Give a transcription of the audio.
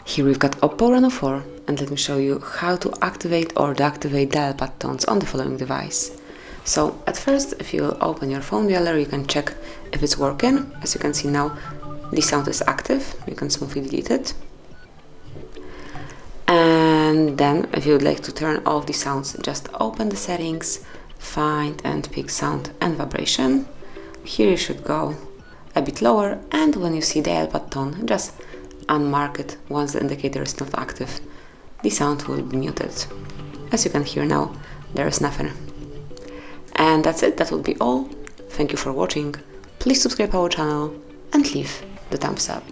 Here we've got OPPO Reno 4, and let me show you how to activate or deactivate dial pad tones on the following device. So at first, if you open your phone dialer, you can check if it's working. As you can see now, the sound is active. You can smoothly delete it. And then if you would like to turn off the sounds, just open the settings, find and pick sound and vibration. Here you should go a bit lower, and when you see dial pad tone, just unmark it. Once the indicator is not active, the sound will be muted. As you can hear now, there is nothing. And that's it, that will be all. Thank you for watching. Please subscribe our channel and leave the thumbs up.